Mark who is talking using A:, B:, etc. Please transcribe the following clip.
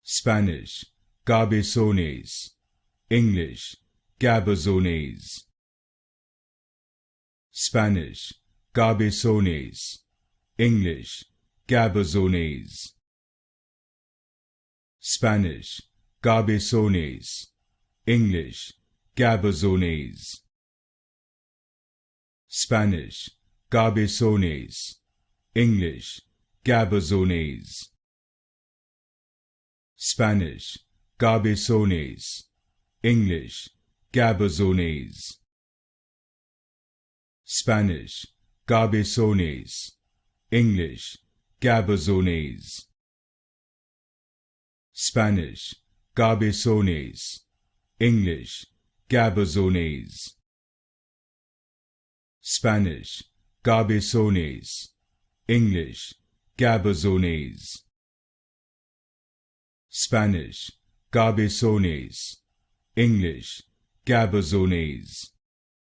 A: Spanish, Cabezones. English, Cabezones. Spanish, Cabezones. English, Cabezones. Spanish, Cabezones. English, Cabezones. Spanish, Cabezones. English, Cabezones. Spanish, Cabezones. English, Cabezones. Spanish, Cabezones. English, Cabezones. Spanish, Cabezones. English, Cabezones. Spanish, Cabezones. English, Cabezones. Spanish, Cabezones. English, Cabezones.